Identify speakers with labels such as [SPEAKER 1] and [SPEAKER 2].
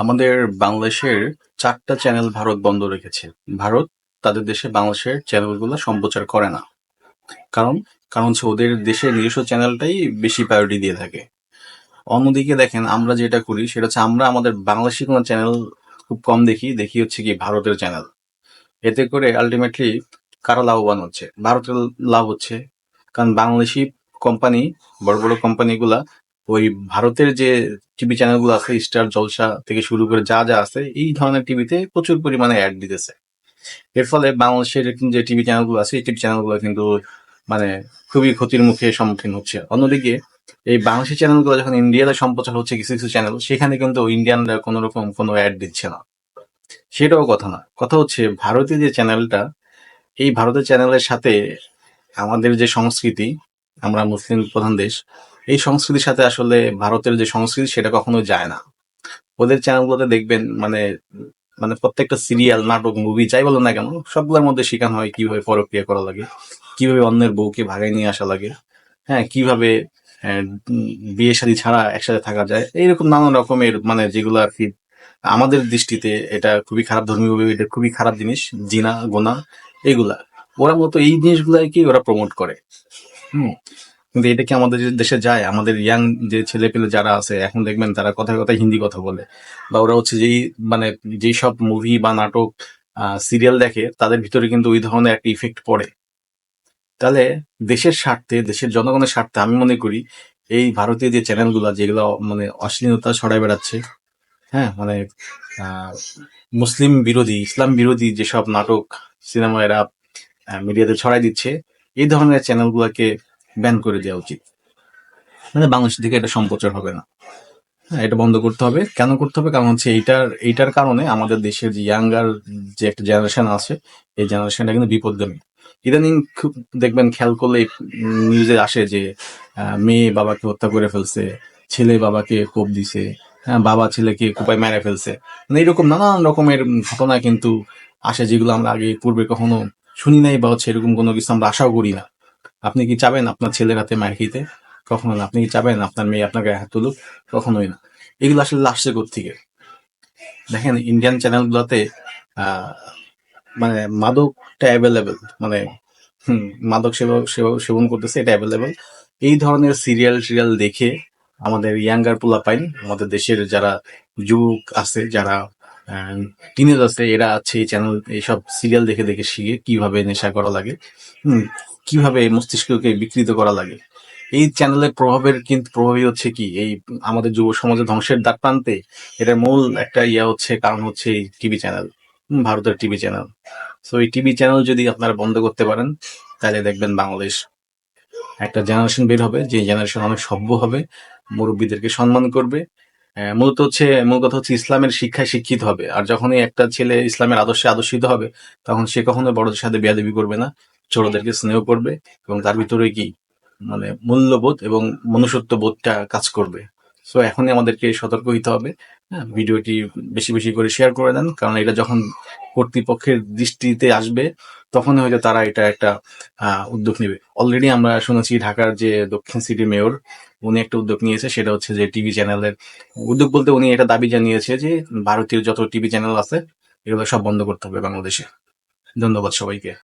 [SPEAKER 1] আমাদের বাংলাদেশের ৪টা চ্যানেল ভারত বন্ধ রেখেছে। ভারত তাদের দেশে বাংলাদেশের চ্যানেলগুলো সম্প্রচার করে না। কারণ কারণ হচ্ছে ওদের দেশের নিজস্ব চ্যানেলটাই বেশি প্রায়োরিটি দিয়ে থাকে। অন্যদিকে দেখেন আমরা যেটা করি সেটা হচ্ছে আমরা আমাদের বাংলাদেশি কোনো চ্যানেল খুব কম দেখি হচ্ছে কি ভারতের চ্যানেল। এতে করে আলটিমেটলি কারা লাভবান হচ্ছে? ভারতের লাভ হচ্ছে। কারণ বাংলাদেশি কোম্পানি, বড় বড় কোম্পানিগুলা ওই ভারতের যে টিভি চ্যানেলগুলো আছে, স্টার জলসা থেকে শুরু করে যা যা আছে এই ধরনের টিভিতে প্রচুর পরিমাণে অ্যাড দিতেছে। এর ফলে বাংলাদেশের যে টিভি চ্যানেলগুলো আছে এই টিভি চ্যানেলগুলো কিন্তু মানে খুবই ক্ষতির মুখে সম্মুখীন হচ্ছে। অন্যদিকে এই বাংলাদেশি চ্যানেলগুলো যখন ইন্ডিয়াতে সম্প্রচার হচ্ছে কিছু কিছু চ্যানেল, সেখানে কিন্তু ইন্ডিয়ানরা কোনো রকম কোনো অ্যাড দিচ্ছে না। সেটাও কথা না, কথা হচ্ছে ভারতীয় যে চ্যানেলটা, এই ভারতের চ্যানেলের সাথে আমাদের যে সংস্কৃতি, আমরা মুসলিম প্রধান দেশ, এই সংস্কৃতির সাথে আসলে ভারতের যে সংস্কৃতি সেটা কখনো যায় না। ওদের চ্যানেলগুলোতে দেখবেন মানে মানে প্রত্যেকটা সিরিয়াল, নাটক, মুভি যাই বলো না কেন, সবগুলোর মধ্যে শেখানো হয় কিভাবে পরক্রিয়া করা লাগে, কিভাবে অন্যের বউকে ভাগায় নিয়ে আসা লাগে, হ্যাঁ, কিভাবে বিয়ে শাদী ছাড়া একসাথে থাকা যায়, এইরকম নানান রকমের মানে যেগুলো আর কি আমাদের দৃষ্টিতে এটা খুবই খারাপ, ধর্মীয় এটা খুবই খারাপ জিনিস, জিনা গোনা এগুলা ওরা মতো এই জিনিসগুলাই কি ওরা প্রমোট করে। হুম। কিন্তু এটা কি আমাদের দেশে যায়? আমাদের ইয়াং যে ছেলে পেলে যারা আছে এখন দেখবেন তারা কথায় কথায় হিন্দি কথা বলে, বা ওরা হচ্ছে যেই মানে যেই সব মুভি বা নাটক সিরিয়াল দেখে তাদের ভিতরে কিন্তু ওই ধরনের একটা ইফেক্ট পড়ে। তাহলে দেশের স্বার্থে, দেশের জনগণের স্বার্থে আমি মনে করি এই ভারতীয় যে চ্যানেলগুলো যেগুলো মানে অশ্লীলতা ছড়ায় বেড়াচ্ছে, হ্যাঁ, মানে আহ, মুসলিম বিরোধী, ইসলাম বিরোধী যেসব নাটক, সিনেমা এরা মিডিয়াতে ছড়াই দিচ্ছে, এই ধরনের চ্যানেলগুলোকে ব্যান করে দেওয়া উচিত। মানে বাংলাদেশ থেকে এটা সম্প্রচার হবে না। হ্যাঁ, এটা বন্ধ করতে হবে। কেন করতে হবে? কারণ হচ্ছে এইটার কারণে আমাদের দেশের যে ইয়াঙ্গার যে একটা জেনারেশন আছে, এই জেনারেশনটা কিন্তু বিপদগামী। ইদানিং খুব দেখবেন, খেয়াল করলে নিউজে আসে যে মেয়ে বাবাকে হত্যা করে ফেলছে, ছেলে বাবাকে কোপ দিছে, হ্যাঁ, বাবা ছেলেকে কোপায় মেরে ফেলছে। মানে এরকম নানান রকমের ঘটনা কিন্তু আসে, যেগুলো আমরা আগে পূর্বে কখনো শুনি নাই, বা হচ্ছে এরকম কোনো কিছু আমরা আশাও করি না। আপনি কি চাবেন আপনার ছেলের হাতে মার খেতে? কখনো না। আপনি কি চাবেন আপনার মেয়ে আপনার গায়ে হাত তুলুক? কখনোই না। এগুলো আসলে আসছে কোত্থেকে? দেখেন ইন্ডিয়ান চ্যানেলগুলোতে আহ মানে মাদকটা অ্যাভেলেবেল, মানে হুম, মাদক সেবন করতেছে, এটা অ্যাভেলেবেল। এই ধরনের সিরিয়াল দেখে আমাদের ইয়াঙ্গার পোলাপাইন, আমাদের দেশের যারা যুবক আছে, যারা টিনেজ আছে, এরা আছে এই চ্যানেল, এইসব সিরিয়াল দেখে দেখে শিখে কিভাবে নেশা করা লাগে, হুম, কিভাবে মস্তিষ্ককে বিকৃত করা লাগে। এই চ্যানেলের প্রভাবই হচ্ছে কি এই আমাদের যুব সমাজের ধ্বংসের দ্বার প্রান্তে। এটার মূল একটা হচ্ছে, কারণ হচ্ছে এই টিভি চ্যানেল, ভারতের টিভি চ্যানেল। সো এই টিভি চ্যানেল যদি আপনারা বন্ধ করতে পারেন, তাহলে দেখবেন বাংলাদেশ একটা জেনারেশন বের হবে, যে জেনারেশন অনেক সভ্য হবে, মুরব্বীদেরকে সম্মান করবে। মূল কথা হচ্ছে ইসলামের শিক্ষায় শিক্ষিত হবে। আর যখনই একটা ছেলে ইসলামের আদর্শে আদর্শিত হবে, তখন সে কখনো বড়দের সাথে বেয়াদবি করবে না, ছোটদেরকে স্নেহ করবে, এবং তার ভিতরে কি মানে মূল্যবোধ এবং মনুষ্যত্ব বোধটা কাজ করবে। সো এখনই আমাদেরকে সতর্ক হইতে হবে। হ্যাঁ, ভিডিওটি বেশি বেশি করে শেয়ার করে দেন, কারণ এটা যখন কর্তৃপক্ষের দৃষ্টিতে আসবে তখন হয়তো তারা এটা একটা উদ্যোগ নেবে। অলরেডি আমরা শুনেছি ঢাকার যে দক্ষিণ সিটি মেয়র, উনি একটা উদ্যোগ নিয়েছে, সেটা হচ্ছে যে টিভি চ্যানেলের উদ্যোগ বলতে উনি এটা দাবি জানিয়েছে যে ভারতীয় যত টিভি চ্যানেল আছে এগুলো সব বন্ধ করতে হবে বাংলাদেশে। ধন্যবাদ সবাইকে।